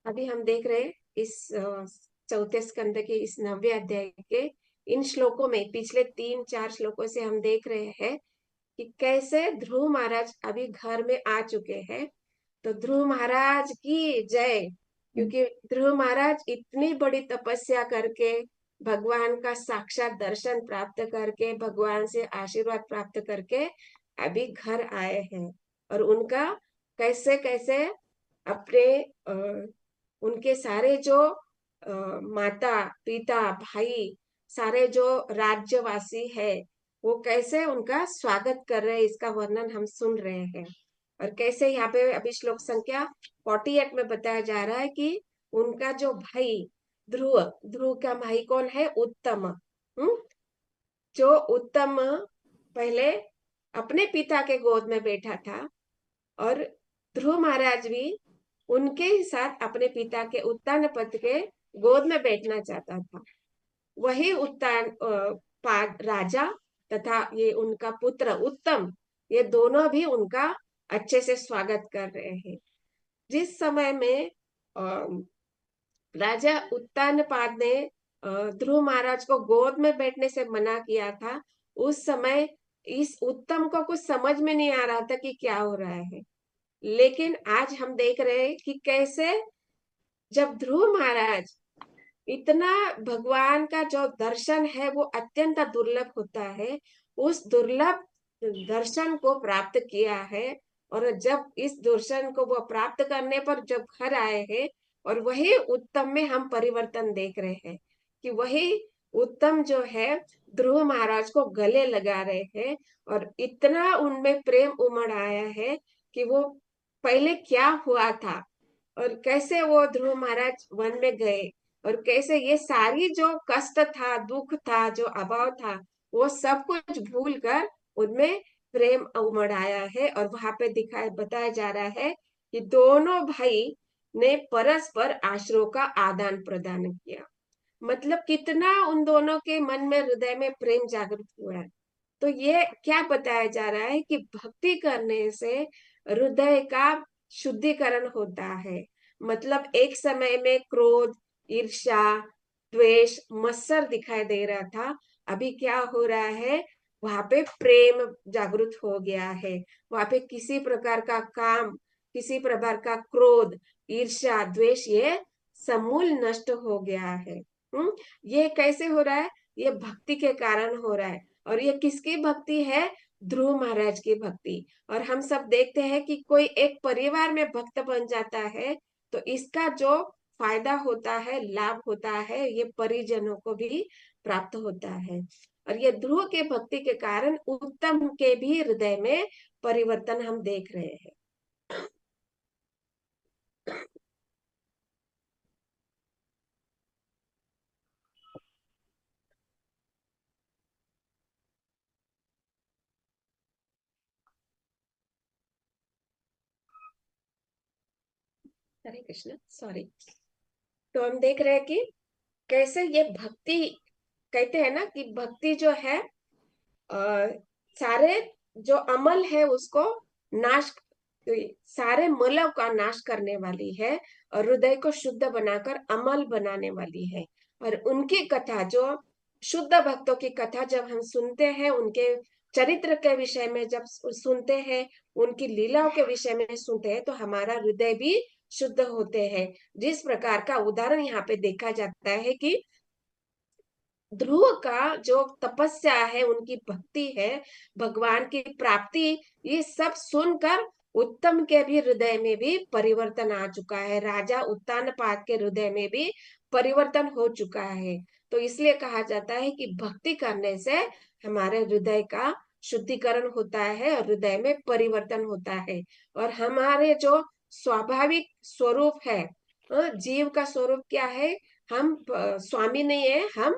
अभी हम देख रहे हैं इस चौथे स्कंद के इस 9वें अध्याय के इन श्लोकों में, पिछले 3-4 श्लोकों से हम देख रहे हैं कि कैसे ध्रुव महाराज अभी घर में आ चुके हैं। तो ध्रुव महाराज की जय, क्योंकि ध्रुव महाराज इतनी बड़ी तपस्या करके भगवान का साक्षात दर्शन प्राप्त करके भगवान से आशीर्वाद प्राप्त करके अभी घर आए हैं। और उनका कैसे कैसे अपने उनके सारे जो माता पिता भाई सारे जो राज्यवासी है वो कैसे उनका स्वागत कर रहे हैं, इसका वर्णन हम सुन रहे हैं। और कैसे यहाँ पे अभी श्लोक संख्या 48 में बताया जा रहा है कि उनका जो भाई ध्रुव, ध्रुव का भाई कौन है? उत्तम। जो उत्तम पहले अपने पिता के गोद में बैठा था और ध्रुव महाराज भी उनके ही साथ अपने पिता के उत्तान पद के गोद में बैठना चाहता था। वही उत्तान पाद राजा तथा ये उनका पुत्र उत्तम, ये दोनों भी उनका अच्छे से स्वागत कर रहे हैं। जिस समय में राजा उत्तानपाद ने ध्रुव महाराज को गोद में बैठने से मना किया था, उस समय इस उत्तम को कुछ समझ में नहीं आ रहा था कि क्या हो रहा है। लेकिन आज हम देख रहे हैं कि कैसे जब ध्रुव महाराज इतना भगवान का जो दर्शन है वो अत्यंत दुर्लभ होता है, उस दुर्लभ दर्शन को प्राप्त किया है। और जब इस दर्शन को वो प्राप्त करने पर जब घर आए हैं और वही उत्तम में हम परिवर्तन देख रहे हैं कि वही उत्तम जो है ध्रुव महाराज को गले लगा रहे हैं और इतना उनमें प्रेम उमड़ आया है कि वो पहले क्या हुआ था और कैसे वो ध्रुव महाराज वन में गए और कैसे ये सारी जो कष्ट था दुख था जो अभाव था वो सब कुछ भूल कर उनमें प्रेम उमड़ आया है। और वहां पे दिखाया बताया जा रहा है कि दोनों भाई ने परस्पर आश्रयों का आदान प्रदान किया। मतलब कितना उन दोनों के मन में हृदय में प्रेम जागृत हुआ है। तो ये क्या बताया जा रहा है कि भक्ति करने से हृदय का शुद्धिकरण होता है। मतलब एक समय में क्रोध, ईर्ष्या, द्वेष, मत्सर दिखाई दे रहा था, अभी क्या हो रहा है, वहां पे प्रेम जागृत हो गया है। वहां पे किसी प्रकार का काम, किसी प्रकार का क्रोध, ईर्ष्या, द्वेष ये समूल नष्ट हो गया है। ये कैसे हो रहा है? ये भक्ति के कारण हो रहा है। और ये किसकी भक्ति है? ध्रुव महाराज की भक्ति। और हम सब देखते हैं कि कोई एक परिवार में भक्त बन जाता है तो इसका जो फायदा होता है, लाभ होता है, ये परिजनों को भी प्राप्त होता है। और ये ध्रुव के भक्ति के कारण उत्तम के भी हृदय में परिवर्तन हम देख रहे हैं। हरे कृष्ण, सॉरी। तो हम देख रहे हैं कि कैसे ये भक्ति, कहते हैं ना कि भक्ति जो है सारे जो अमल है उसको नाश, सारे मलों का नाश करने वाली है और हृदय को शुद्ध बनाकर अमल बनाने वाली है। और उनकी कथा, जो शुद्ध भक्तों की कथा जब हम सुनते हैं, उनके चरित्र के विषय में जब सुनते हैं, उनकी लीलाओं के विषय में सुनते हैं, तो हमारा हृदय भी शुद्ध होते हैं। जिस प्रकार का उदाहरण यहाँ पे देखा जाता है कि ध्रुव का जो तपस्या है, उनकी भक्ति है, भगवान की प्राप्ति, ये सब सुनकर उत्तम के भी हृदय में भी परिवर्तन आ चुका है। राजा उत्तानपाद के हृदय में भी परिवर्तन हो चुका है। तो इसलिए कहा जाता है कि भक्ति करने से हमारे हृदय का शुद्धिकरण होता है और हृदय में परिवर्तन होता है। और हमारे जो स्वाभाविक स्वरूप है, जीव का स्वरूप क्या है? हम स्वामी नहीं है, हम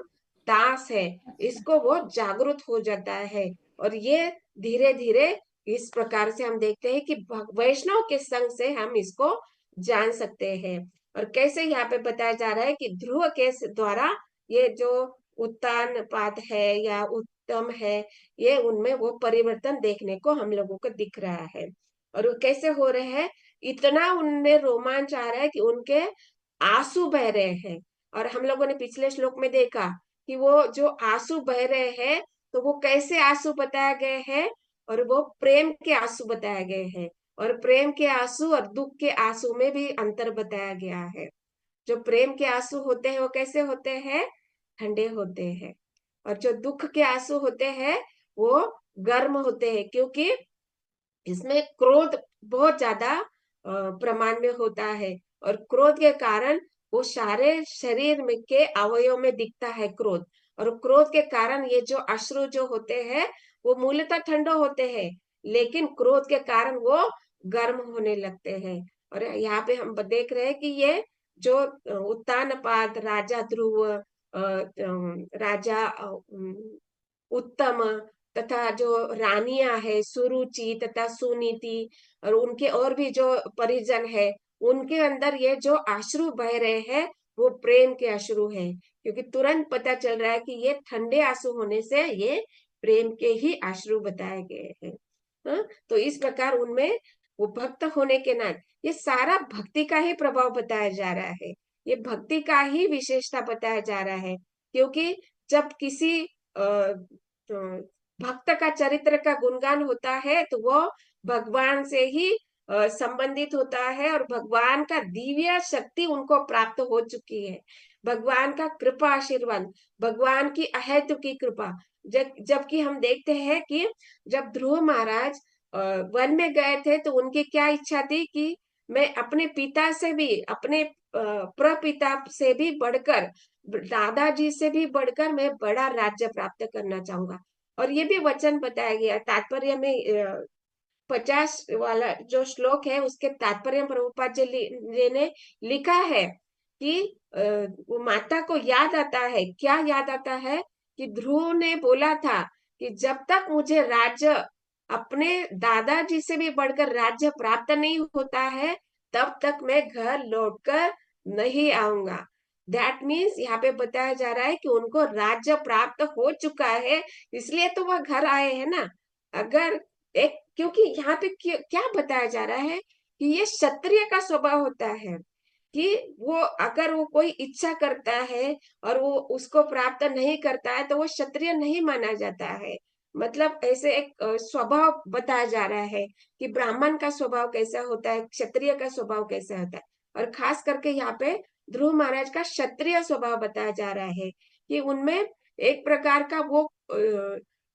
दास है, इसको वो जागरूक हो जाता है। और ये धीरे धीरे इस प्रकार से हम देखते हैं कि वैष्णव के संग से हम इसको जान सकते हैं। और कैसे यहाँ पे बताया जा रहा है कि ध्रुव के द्वारा ये जो उत्तान पाद है या उत्तम है, ये उनमें वो परिवर्तन देखने को हम लोगों को दिख रहा है। और वो कैसे हो रहे हैं, इतना उनमें रोमांच आ रहा है कि उनके आंसू बह रहे हैं। और हम लोगों ने पिछले श्लोक में देखा कि वो जो आंसू बह रहे हैं, तो वो कैसे आंसू बताए गए हैं, और वो प्रेम के आंसू बताए गए हैं। और प्रेम के आंसू और दुख के आंसू में भी अंतर बताया गया है। जो प्रेम के आंसू होते हैं वो कैसे होते हैं, ठंडे होते हैं। और जो दुख के आंसू होते हैं वो गर्म होते हैं, क्योंकि इसमें क्रोध बहुत ज्यादा प्रमाण में होता है। और क्रोध के कारण वो सारे शरीर में के अवयव में दिखता है क्रोध। और क्रोध के कारण ये जो अश्रु जो होते हैं वो मूलतः ठंडे होते हैं, लेकिन क्रोध के कारण वो गर्म होने लगते हैं। और यहाँ पे हम देख रहे हैं कि ये जो उत्तानपाद, राजा ध्रुव, राजा उत्तम, तथा जो रानियां है सुरुचि तथा सुनीति, और उनके और भी जो परिजन है, उनके अंदर ये जो अश्रु बह रहे हैं वो प्रेम के अश्रु है। क्योंकि तुरंत पता चल रहा है कि ये ठंडे आंसू होने से ये प्रेम के ही अश्रु बताए गए हैं। हाँ? तो इस प्रकार उनमें वो भक्त होने के नाते ये सारा भक्ति का ही प्रभाव बताया जा रहा है। ये भक्ति का ही विशेषता बताया जा रहा है। क्योंकि जब किसी भक्त का चरित्र का गुणगान होता है तो वो भगवान से ही संबंधित होता है, और भगवान का दिव्य शक्ति उनको प्राप्त हो चुकी है। भगवान का कृपा आशीर्वाद, भगवान की अहेतु की कृपा। जबकि हम देखते हैं कि जब ध्रुव महाराज वन में गए थे तो उनकी क्या इच्छा थी कि मैं अपने पिता से भी, अपने प्रपिता से भी बढ़कर, दादाजी से भी बढ़कर मैं बड़ा राज्य प्राप्त करना चाहूंगा। और ये भी वचन बताया गया तात्पर्य में। 50 वाला जो श्लोक है उसके तात्पर्य प्रभुपाद जी ने लिखा है कि वो माता को याद आता है, क्या याद आता है, कि ध्रुव ने बोला था कि जब तक मुझे राज्य, अपने दादाजी से भी बढ़कर राज्य प्राप्त नहीं होता है, तब तक मैं घर लौटकर नहीं आऊंगा। दैट मीन्स यहाँ पे बताया जा रहा है कि उनको राज्य प्राप्त हो चुका है, इसलिए तो वह घर आए हैं ना। अगर एक, क्योंकि यहाँ पे क्या बताया जा रहा है कि ये क्षत्रिय का स्वभाव होता है कि वो, अगर वो कोई इच्छा करता है और वो उसको प्राप्त नहीं करता है तो वो क्षत्रिय नहीं माना जाता है। मतलब ऐसे एक स्वभाव बताया जा रहा है कि ब्राह्मण का स्वभाव कैसा होता है, क्षत्रिय का स्वभाव कैसा होता है। और खास करके यहाँ पे ध्रुव महाराज का क्षत्रिय स्वभाव बताया जा रहा है कि उनमें एक प्रकार का वो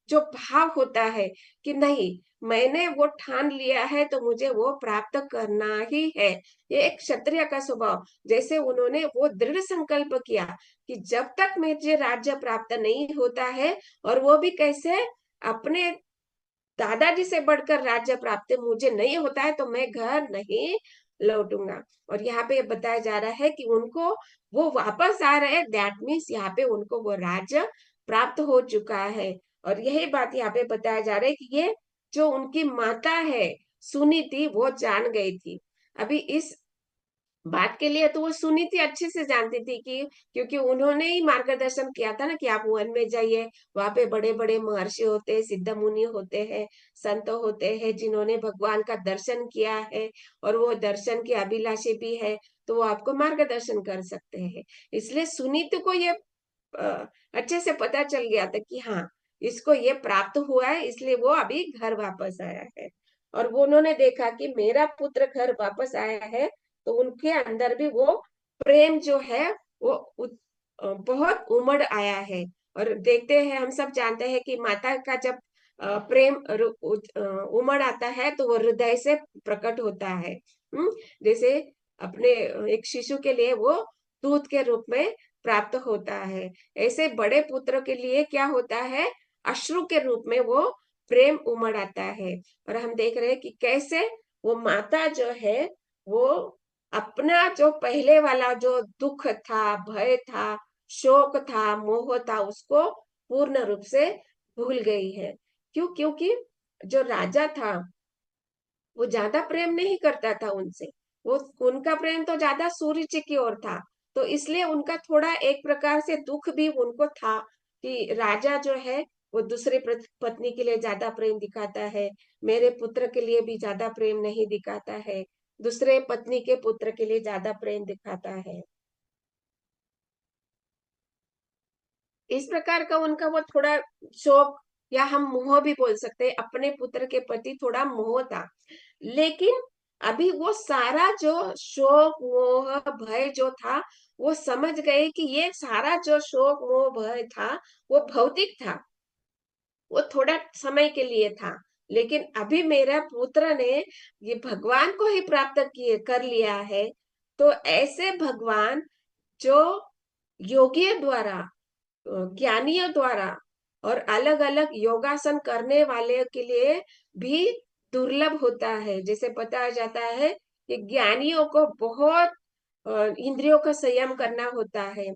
जो भाव होता है कि नहीं, मैंने वो ठान लिया है तो मुझे वो प्राप्त करना ही है। ये एक क्षत्रिय का स्वभाव, जैसे उन्होंने वो दृढ़ संकल्प किया कि जब तक मुझे राज्य प्राप्त नहीं होता है, और वो भी कैसे, अपने दादाजी से बढ़कर राज्य प्राप्त मुझे नहीं होता है तो मैं घर नहीं लौटूंगा। और यहाँ पे बताया जा रहा है कि उनको वो वापस आ रहे हैं, दैट मीन्स यहाँ पे उनको वो राज्य प्राप्त हो चुका है। और यही बात यहाँ पे बताया जा रहा है कि ये जो उनकी माता है सुनी थी वो जान गई थी। अभी इस बात के लिए तो वो सुनी थी, अच्छे से जानती थी कि, क्योंकि उन्होंने ही मार्गदर्शन किया था ना कि आप वन में जाइए, वहां पे बड़े बड़े महर्षि होते हैं, सिद्ध मुनि होते हैं, संत होते हैं जिन्होंने भगवान का दर्शन किया है, और वो दर्शन के अभिलाषी भी है, तो वो आपको मार्गदर्शन कर सकते हैं। इसलिए सुनीति को ये अच्छे से पता चल गया था कि हाँ, इसको ये प्राप्त हुआ है, इसलिए वो अभी घर वापस आया है। और वो उन्होंने देखा कि मेरा पुत्र घर वापस आया है, तो उनके अंदर भी वो प्रेम जो है वो बहुत उमड़ आया है। और देखते हैं, हम सब जानते हैं कि माता का जब प्रेम उमड़ आता है तो वो हृदय से प्रकट होता है। जैसे अपने एक शिशु के लिए वो दूध के रूप में प्राप्त होता है, ऐसे बड़े पुत्र के लिए क्या होता है, अश्रु के रूप में वो प्रेम उमड़ आता है। और हम देख रहे हैं कि कैसे वो माता जो है वो अपना जो पहले वाला जो दुख था, भय था, शोक था, मोह था, उसको पूर्ण रूप से भूल गई है। क्यों? क्योंकि जो राजा था वो ज्यादा प्रेम नहीं करता था उनसे, वो, उनका प्रेम तो ज्यादा सूर्य की ओर था। तो इसलिए उनका थोड़ा एक प्रकार से दुख भी उनको था कि राजा जो है वो दूसरे पत्नी के लिए ज्यादा प्रेम दिखाता है, मेरे पुत्र के लिए भी ज्यादा प्रेम नहीं दिखाता है, दूसरे पत्नी के पुत्र के लिए ज्यादा प्रेम दिखाता है। इस प्रकार का उनका वो थोड़ा शौक या हम मोह भी बोल सकते हैं, अपने पुत्र के प्रति थोड़ा मोह था। लेकिन अभी वो सारा जो शोक मोह भय जो था, वो समझ गए कि ये सारा जो शोक मोह भय था वो भौतिक था, वो थोड़ा समय के लिए था। लेकिन अभी मेरा पुत्र ने ये भगवान को ही प्राप्त किए कर लिया है। तो ऐसे भगवान जो योगियों द्वारा, ज्ञानियों द्वारा और अलग अलग योगासन करने वाले के लिए भी दुर्लभ होता है। जैसे बताया जाता है कि ज्ञानियों को बहुत इंद्रियों का संयम करना होता है,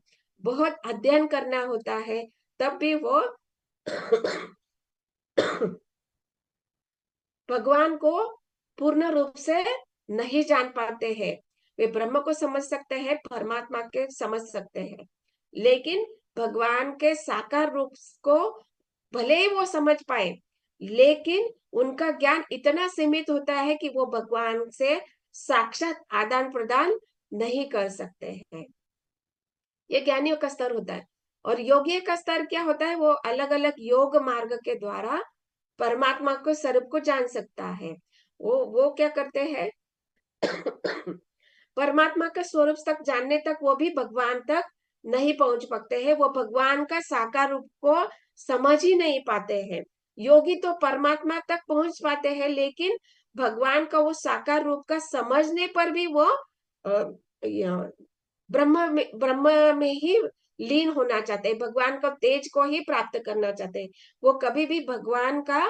बहुत अध्ययन करना होता है, तब भी वो भगवान को पूर्ण रूप से नहीं जान पाते हैं। वे ब्रह्म को समझ सकते हैं, परमात्मा के समझ सकते हैं, लेकिन भगवान के साकार रूप को भले ही वो समझ पाए, लेकिन उनका ज्ञान इतना सीमित होता है कि वो भगवान से साक्षात आदान प्रदान नहीं कर सकते हैं। ये ज्ञानियों का स्तर होता है। और योगी का स्तर क्या होता है? वो अलग अलग योग मार्ग के द्वारा परमात्मा को स्वरूप को जान सकता है। वो क्या करते हैं? परमात्मा का स्वरूप तक जानने तक वो भी भगवान तक नहीं पहुंच पाते हैं, वो भगवान का साकार रूप को समझ ही नहीं पाते हैं। योगी तो परमात्मा तक पहुंच पाते हैं, लेकिन भगवान का वो साकार रूप का समझने पर भी वो ब्रह्म में ही लीन होना चाहते हैं, भगवान का तेज को ही प्राप्त करना चाहते हैं। वो कभी भी भगवान का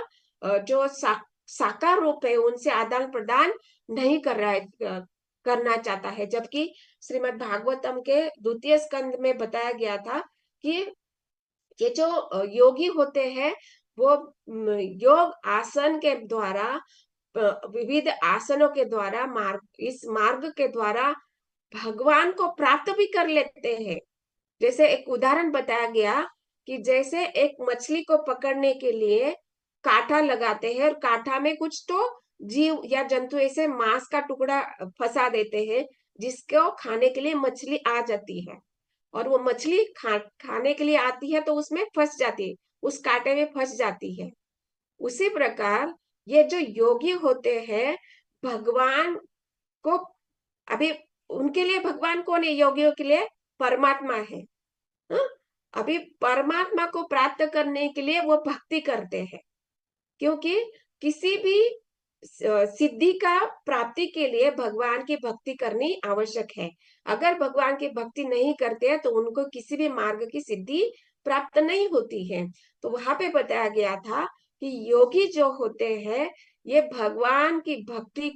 जो साकार रूप है उनसे आदान प्रदान नहीं कर रहा है, करना चाहता है। जबकि श्रीमद् भागवतम के द्वितीय स्कंद में बताया गया था कि ये जो योगी होते हैं वो योग आसन के द्वारा, विविध आसनों के द्वारा, इस मार्ग के द्वारा भगवान को प्राप्त भी कर लेते हैं। जैसे एक उदाहरण बताया गया कि जैसे एक मछली को पकड़ने के लिए कांटा लगाते हैं और कांटा में कुछ तो जीव या जंतु ऐसे मांस का टुकड़ा फंसा देते हैं, जिसको खाने के लिए मछली आ जाती है। और वो मछली खाने के लिए आती है तो उसमें फंस जाती है, उस कांटे में फंस जाती है। उसी प्रकार ये जो योगी होते हैं, भगवान को अभी उनके लिए भगवान कौन है? योगियों के लिए परमात्मा है। हाँ? अभी परमात्मा को प्राप्त करने के लिए वो भक्ति करते हैं, क्योंकि किसी भी सिद्धि का प्राप्ति के लिए भगवान की भक्ति करनी आवश्यक है। अगर भगवान की भक्ति नहीं करते हैं तो उनको किसी भी मार्ग की सिद्धि प्राप्त नहीं होती है। तो वहां पे बताया गया था कि योगी जो होते हैं, ये भगवान की भक्ति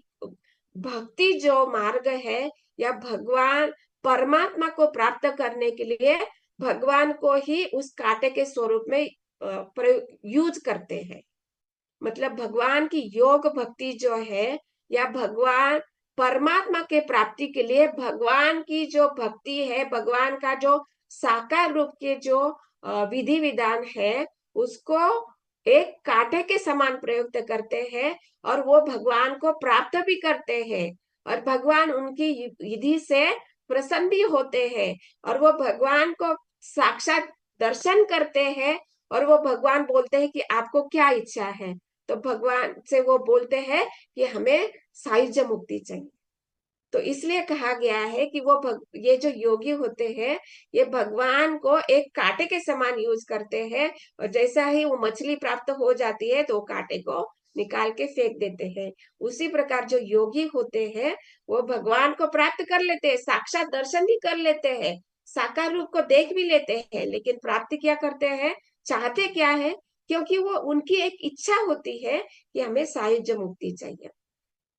भक्ति जो मार्ग है, या भगवान परमात्मा को प्राप्त करने के लिए भगवान को ही उस कांटे के स्वरूप में यूज करते हैं। मतलब भगवान की योग भक्ति जो है, या भगवान परमात्मा के प्राप्ति के लिए भगवान की जो भक्ति है, भगवान का जो साकार रूप के जो विधि विधान है, उसको एक कांटे के समान प्रयुक्त करते हैं और वो भगवान को प्राप्त भी करते हैं। और भगवान उनकी विधि से प्रसन्न भी होते हैं, और वो भगवान को साक्षात दर्शन करते हैं। और वो भगवान बोलते हैं कि आपको क्या इच्छा है? तो भगवान से वो बोलते हैं कि हमें सायुज्य मुक्ति चाहिए। तो इसलिए कहा गया है कि ये जो योगी होते हैं, ये भगवान को एक कांटे के समान यूज करते हैं, और जैसा ही वो मछली प्राप्त हो जाती है तो कांटे को निकाल के फेंक देते हैं। उसी प्रकार जो योगी होते हैं, वो भगवान को प्राप्त कर लेते हैं, साक्षात दर्शन भी कर लेते हैं, साकार रूप को देख भी लेते हैं, लेकिन प्राप्ति क्या करते हैं? चाहते क्या है? क्योंकि वो उनकी एक इच्छा होती है कि हमें सायुज्य मुक्ति चाहिए,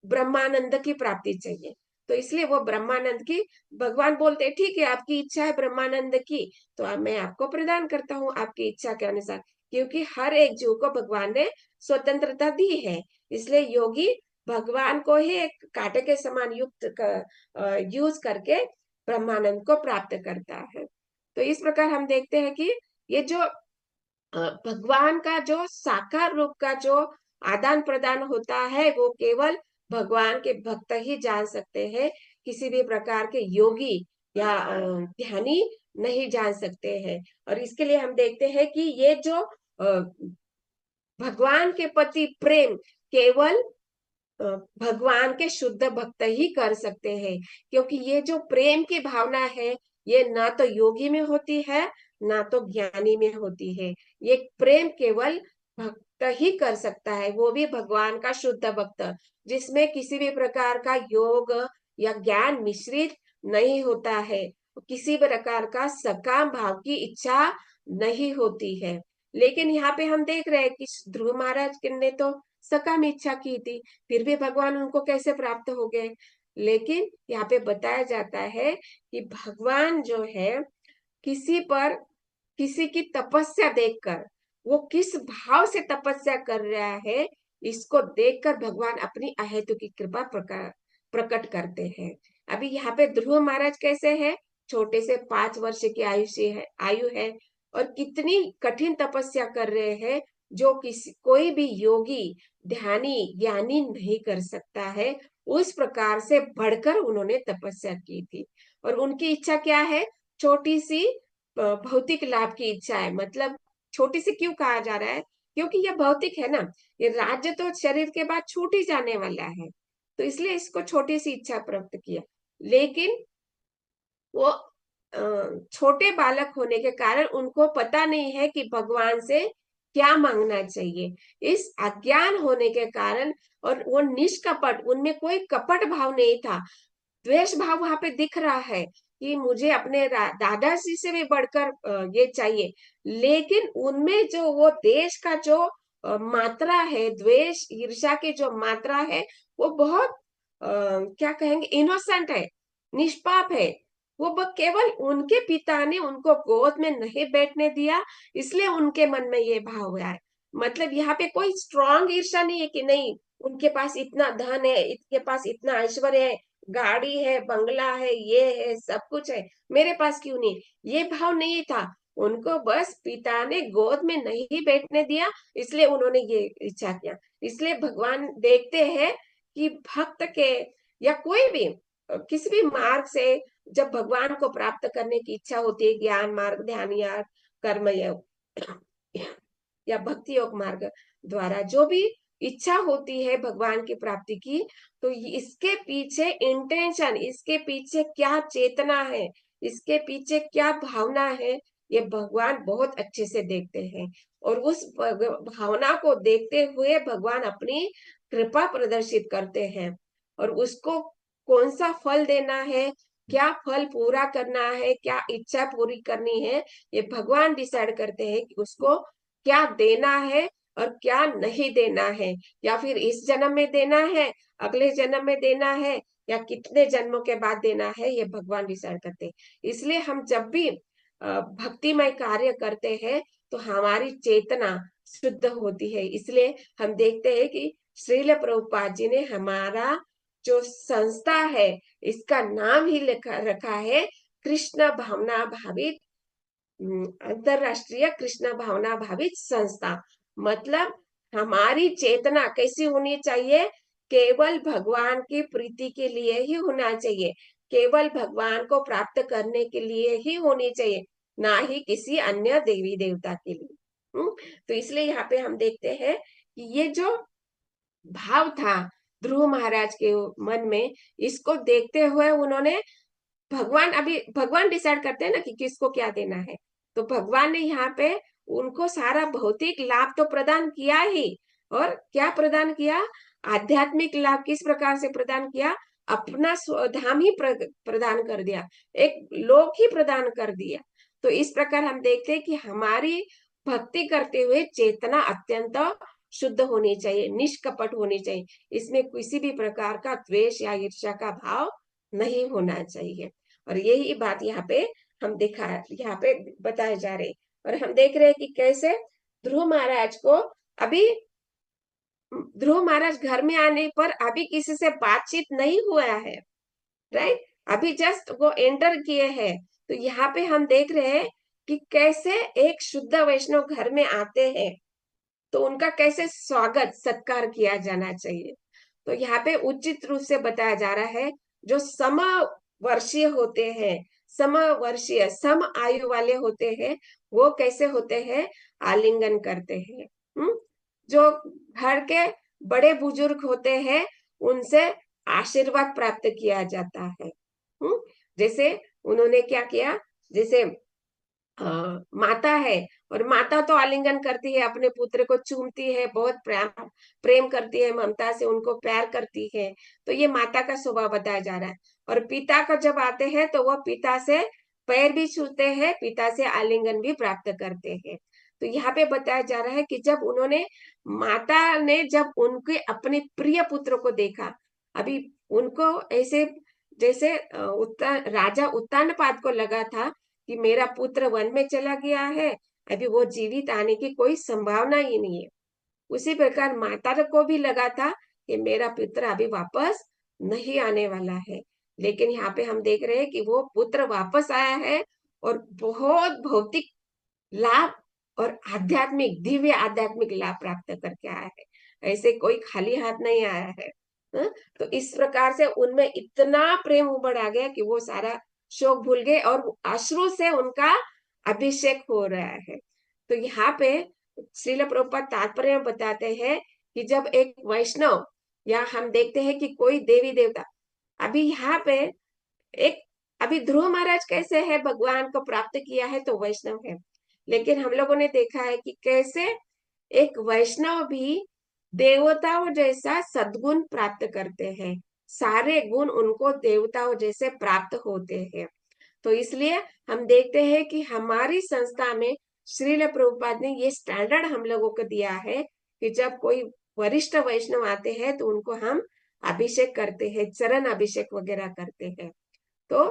ब्रह्मानंद की प्राप्ति चाहिए। तो इसलिए वो ब्रह्मानंद की, भगवान बोलते हैं ठीक है, आपकी इच्छा है ब्रह्मानंद की, तो अब मैं आपको प्रदान करता हूँ आपकी इच्छा के अनुसार। क्योंकि हर एक जीव को भगवान ने स्वतंत्रता दी है, इसलिए योगी भगवान को ही एक कांटे के समान यूज करके ब्रह्मानंद को प्राप्त करता है। तो इस प्रकार हम देखते हैं कि ये जो भगवान का जो साकार रूप का जो आदान प्रदान होता है, वो केवल भगवान के भक्त ही जान सकते हैं। किसी भी प्रकार के योगी या ध्यानी नहीं जान सकते हैं। और इसके लिए हम देखते हैं कि ये जो भगवान के प्रति प्रेम केवल भगवान के शुद्ध भक्त ही कर सकते हैं, क्योंकि ये जो प्रेम की भावना है ये ना तो योगी में होती है ना तो ज्ञानी में होती है। ये प्रेम केवल भक्त ही कर सकता है, वो भी भगवान का शुद्ध भक्त, जिसमें किसी भी प्रकार का योग या ज्ञान मिश्रित नहीं होता है, किसी प्रकार का सकाम भाव की इच्छा नहीं होती है। लेकिन यहाँ पे हम देख रहे हैं कि ध्रुव महाराज ने तो सकाम इच्छा की थी, फिर भी भगवान उनको कैसे प्राप्त हो गए। लेकिन यहाँ पे बताया जाता है कि भगवान जो है किसी पर किसी की तपस्या देखकर, वो किस भाव से तपस्या कर रहा है इसको देखकर भगवान अपनी अहेतु की कृपा प्रकट करते हैं। अभी यहाँ पे ध्रुव महाराज कैसे है, छोटे से 5 वर्ष की आयु है और कितनी कठिन तपस्या कर रहे हैं, जो किसी कोई भी योगी ध्यानी ज्ञानी नहीं कर सकता है। उस प्रकार से बढ़कर उन्होंने तपस्या की थी। और उनकी इच्छा क्या है, छोटी सी भौतिक लाभ की इच्छा है। मतलब छोटी सी क्यों कहा जा रहा है, क्योंकि यह भौतिक है ना, ये राज्य तो शरीर के बाद छूट ही जाने वाला है, तो इसलिए इसको छोटी सी इच्छा प्राप्त किया। लेकिन वो छोटे बालक होने के कारण उनको पता नहीं है कि भगवान से क्या मांगना चाहिए। इस अज्ञान होने के कारण, और वो निष्कपट, उनमें कोई कपट भाव नहीं था, द्वेष भाव वहां पे दिख रहा है कि मुझे अपने दादाजी से भी बढ़कर ये चाहिए। लेकिन उनमें जो वो देश का जो मात्रा है, द्वेष ईर्ष्या की जो मात्रा है, वो बहुत क्या कहेंगे, इनोसेंट है, निष्पाप है। वो केवल उनके पिता ने उनको गोद में नहीं बैठने दिया, इसलिए उनके मन में ये भाव हुआ है। मतलब यहाँ पे कोई स्ट्रांग ईर्ष्या नहीं है कि नहीं उनके पास इतना धन है, इनके पास इतना ऐश्वर्य है, गाड़ी है, बंगला है, ये है, सब कुछ है, मेरे पास क्यों नहीं, ये भाव नहीं था। उनको बस पिता ने गोद में नहीं बैठने दिया, इसलिए उन्होंने ये इच्छा किया। इसलिए भगवान देखते हैं कि भक्त के या कोई भी किसी भी मार्ग से जब भगवान को प्राप्त करने की इच्छा होती है, ज्ञान मार्ग, ध्यान या कर्म या भक्ति योग मार्ग द्वारा जो भी इच्छा होती है भगवान की प्राप्ति की, तो इसके पीछे इंटेंशन, इसके पीछे क्या चेतना है, इसके पीछे क्या भावना है, ये भगवान बहुत अच्छे से देखते हैं। और उस भावना को देखते हुए भगवान अपनी कृपा प्रदर्शित करते हैं। और उसको कौन सा फल देना है, क्या फल पूरा करना है, क्या इच्छा पूरी करनी है, ये भगवान डिसाइड करते हैं कि उसको क्या देना है और क्या नहीं देना है, या फिर इस जन्म में देना है, अगले जन्म में देना है, या कितने जन्मों के बाद देना है, ये भगवान डिसाइड करते हैं। इसलिए हम जब भी भक्तिमय कार्य करते हैं तो हमारी चेतना शुद्ध होती है। इसलिए हम देखते हैं कि श्रील प्रभुपाद जी ने हमारा जो संस्था है इसका नाम ही रखा है कृष्ण भावना भावित, अंतरराष्ट्रीय कृष्ण भावना भावित संस्था। मतलब हमारी चेतना कैसी होनी चाहिए, केवल भगवान की प्रीति के लिए ही होना चाहिए, केवल भगवान को प्राप्त करने के लिए ही होनी चाहिए, ना ही किसी अन्य देवी देवता के लिए। तो इसलिए यहाँ पे हम देखते हैं कि ये जो भाव था ध्रुव महाराज के मन में, इसको देखते हुए उन्होंने, भगवान डिसाइड करते हैं ना कि किसको क्या देना है, तो भगवान ने यहाँ पे उनको सारा भौतिक लाभ तो प्रदान किया ही, और क्या प्रदान किया, आध्यात्मिक लाभ किस प्रकार से प्रदान किया, अपना स्वधाम ही प्रदान कर दिया, एक लोक ही प्रदान कर दिया। तो इस प्रकार हम देखते हैं कि हमारी भक्ति करते हुए चेतना अत्यंत शुद्ध होनी चाहिए, निष्कपट होनी चाहिए, इसमें किसी भी प्रकार का द्वेष या ईर्ष्या का भाव नहीं होना चाहिए। और यही बात यहाँ पे हम यहाँ पे बताए जा रहे। और हम देख रहे हैं कि कैसे ध्रुव महाराज को, अभी ध्रुव महाराज घर में आने पर अभी किसी से बातचीत नहीं हुआ है, राइट, अभी जस्ट वो एंटर किए हैं। तो यहाँ पे हम देख रहे हैं कि कैसे एक शुद्ध वैष्णव घर में आते हैं तो उनका कैसे स्वागत सत्कार किया जाना चाहिए। तो यहाँ पे उचित रूप से बताया जा रहा है, जो समवर्षीय होते हैं, समवर्षीय सम आयु वाले होते हैं, वो कैसे होते हैं, आलिंगन करते हैं। जो घर के बड़े बुजुर्ग होते हैं उनसे आशीर्वाद प्राप्त किया जाता है। जैसे उन्होंने क्या किया, जैसे माता है, और माता तो आलिंगन करती है, अपने पुत्र को चूमती है, बहुत प्रेम प्रेम करती है, ममता से उनको प्यार करती है। तो ये माता का स्वभाव बताया जा रहा है। और पिता का जब आते हैं तो वह पिता से पैर भी छूते हैं, पिता से आलिंगन भी प्राप्त करते हैं। तो यहाँ पे बताया जा रहा है कि जब उन्होंने, माता ने जब उनके अपने प्रिय पुत्र को देखा, अभी उनको ऐसे जैसे राजा उत्तानपाद को लगा था कि मेरा पुत्र वन में चला गया है, अभी वो जीवित आने की कोई संभावना ही नहीं है। उसी प्रकार माता को भी लगा था कि मेरा पुत्र अभी वापस नहीं आने वाला है। लेकिन यहाँ पे हम देख रहे हैं कि वो पुत्र वापस आया है, और बहुत भौतिक लाभ और आध्यात्मिक, दिव्य आध्यात्मिक लाभ प्राप्त करके आया है। ऐसे कोई खाली हाथ नहीं आया है। तो इस प्रकार से उनमें इतना प्रेम उमड़ आ गया कि वो सारा शोक भूल गए, और अश्रु से उनका अभिषेक हो रहा है। तो यहाँ पे श्रील प्रभुपाद तात्पर्य बताते हैं कि जब एक वैष्णव, या हम देखते हैं कि कोई देवी देवता, अभी यहाँ पे एक, अभी ध्रुव महाराज कैसे है, भगवान को प्राप्त किया है तो वैष्णव है। लेकिन हम लोगों ने देखा है कि कैसे एक वैष्णव भी देवताओं जैसा सद्गुण प्राप्त करते हैं, सारे गुण उनको देवताओं जैसे प्राप्त होते हैं। तो इसलिए हम देखते हैं कि हमारी संस्था में श्रील प्रभुपाद ने ये स्टैंडर्ड हम लोगों को दिया है कि जब कोई वरिष्ठ वैष्णव आते हैं तो उनको हम अभिषेक करते हैं, चरण अभिषेक वगैरह करते हैं। तो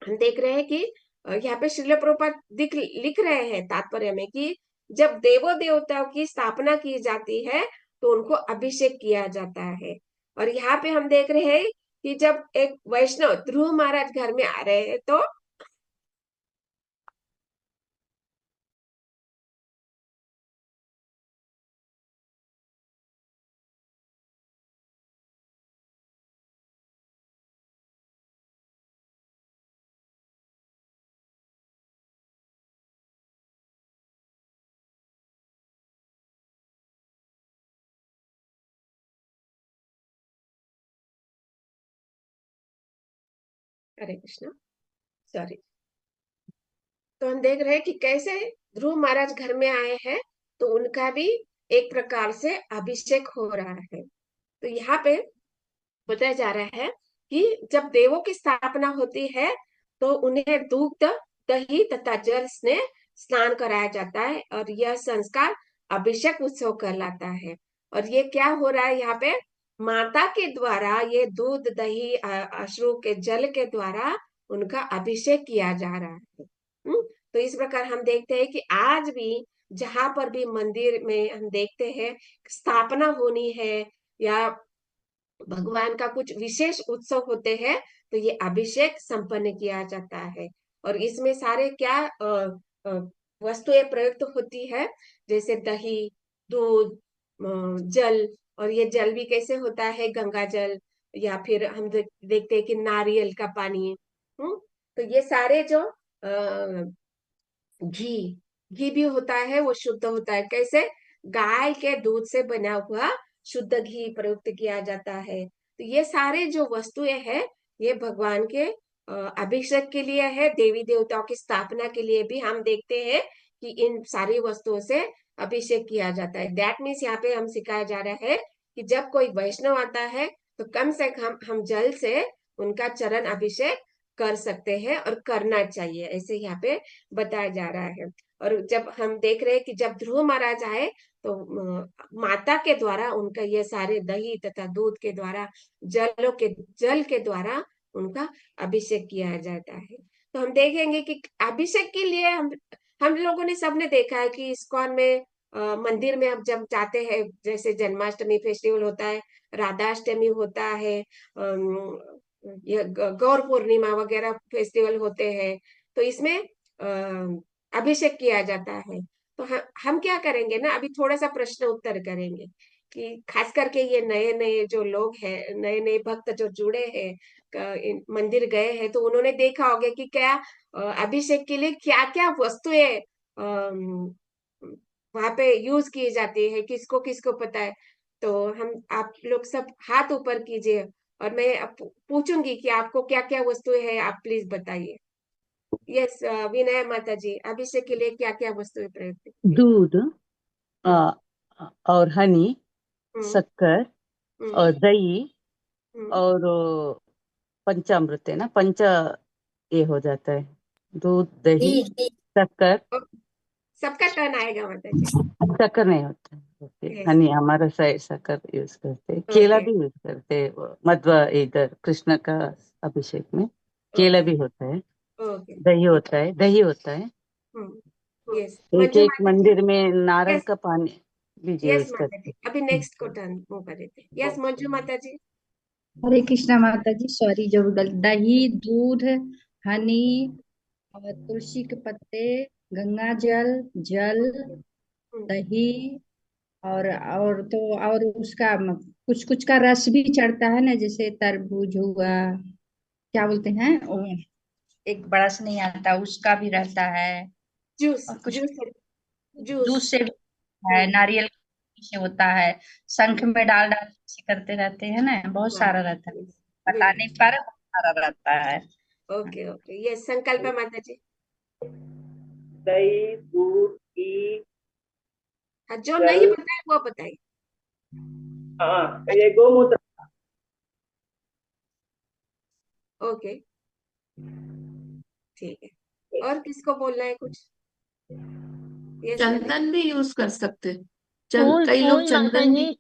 हम देख रहे हैं कि यहाँ पे श्रील प्रभुपाद लिख रहे हैं तात्पर्य में कि जब देवो देवताओं की स्थापना की जाती है तो उनको अभिषेक किया जाता है। और यहाँ पे हम देख रहे हैं कि जब एक वैष्णव ध्रुव महाराज घर में आ रहे हैं तो हरे कृष्णा, सॉरी। तो हम देख रहे हैं कि कैसे ध्रुव महाराज घर में आए हैं तो उनका भी एक प्रकार से अभिषेक हो रहा है। तो यहाँ पे बताया जा रहा है कि जब देवों की स्थापना होती है तो उन्हें दूध, दही तथा जल से स्नान कराया जाता है, और यह संस्कार अभिषेक उत्सव कहलाता है। और ये क्या हो रहा है, यहाँ पे माता के द्वारा ये दूध, दही, अश्रु के जल के द्वारा उनका अभिषेक किया जा रहा है। तो इस प्रकार हम देखते हैं कि आज भी जहां पर भी मंदिर में हम देखते हैं स्थापना होनी है, या भगवान का कुछ विशेष उत्सव होते हैं, तो ये अभिषेक संपन्न किया जाता है। और इसमें सारे क्या वस्तुएं प्रयुक्त होती है, जैसे दही, दूध, जल। और ये जल भी कैसे होता है, गंगा जल, या फिर हम देखते हैं कि नारियल का पानी। तो ये सारे जो घी, घी भी होता है, वो शुद्ध होता है। कैसे, गाय के दूध से बना हुआ शुद्ध घी प्रयुक्त किया जाता है। तो ये सारे जो वस्तुएं हैं ये भगवान के अभिषेक के लिए है, देवी देवताओं की स्थापना के लिए भी हम देखते हैं कि इन सारी वस्तुओं से अभिषेक किया जाता है। दैट मीन्स यहाँ पे हम सिखाया जा रहा है कि जब कोई वैष्णव आता है तो कम से कम हम जल से उनका चरण अभिषेक कर सकते हैं, और करना चाहिए, ऐसे यहाँ पे बताया जा रहा है। और जब हम देख रहे हैं कि जब ध्रुव महाराज आए तो माता के द्वारा उनका ये सारे दही तथा दूध के द्वारा, जल के द्वारा उनका अभिषेक किया जाता है। तो हम देखेंगे कि अभिषेक के लिए हम लोगों ने, सबने देखा है कि इस्कॉन में मंदिर में अब जब जाते हैं, जैसे जन्माष्टमी फेस्टिवल होता है, राधाष्टमी होता है, ये गौर पूर्णिमा वगैरह फेस्टिवल होते हैं, तो इसमें अभिषेक किया जाता है। तो हम क्या करेंगे ना, अभी थोड़ा सा प्रश्न उत्तर करेंगे कि खास करके ये नए नए जो लोग हैं, नए नए भक्त जो जुड़े हैं, मंदिर गए हैं, तो उन्होंने देखा होगा कि क्या अभिषेक के लिए क्या क्या वस्तुएं वहां पे यूज की जाती है, किसको किसको पता है। तो हम आप लोग सब हाथ ऊपर कीजिए, और मैं पूछूंगी कि आपको क्या क्या वस्तुएं हैं, आप प्लीज बताइए। यस, विनय माता जी, अभिषेक के लिए क्या क्या वस्तुएं प्रयोग की? दूध हम्म। आ, और हनी, हम्म। शक्कर हम्म। और दही हम्म। और पंचामृत है ना, ये हो जाता है, दूध घी दही घी शक्कर। और सबका टर्न आएगा माता जी। शक्कर नहीं होता है, ओके, यस। हनी हमारा साइड शक्कर यूज करते हैं, केला ओके। भी यूज करते हैं मध्व इधर कृष्ण का अभिषेक में केला ओके। भी होता है, ओके। दही होता है, दही होता है। हम्म। यस, एक मंजू एक माता जी। मंदिर में नारंग यस। का पानी भी यस यूज माता जी, करते अभी हैं। नेक्स्ट को टर्न मौका देते हैं। यस, मंजू माता जी। हरे कृष्णा माता जी, सॉरी, जो दही, दूध, हनी और तुलसी के पत्ते, गंगा जल, जल, ओके। दही, और तो और उसका कुछ कुछ का रस भी चढ़ता है ना, जैसे तरबूज हुआ, क्या बोलते हैं वो, एक बड़ा सा नहीं आता, उसका भी रहता है। जूस, और कुछ जूस, जूस। दूध से भी है, हम्म। नारियल से होता है, शंख में डाल डाल से करते रहते हैं ना, बहुत हाँ। सारा रहता है, yes, बता नहीं बिल्कुल। पा रहे, बहुत सारा रहता है। ओके ओके, यस, संकल्प माता जी। दही दूध घी हाँ, जो नहीं जल, बताए वो बताइए। हाँ ये गोमूत्र। ओके, ठीक है। और किसको बोलना है कुछ? यस ललित। चंदन भी यूज कर सकते हैं। फूल कई लोग फूल माता चंदन जी, भी।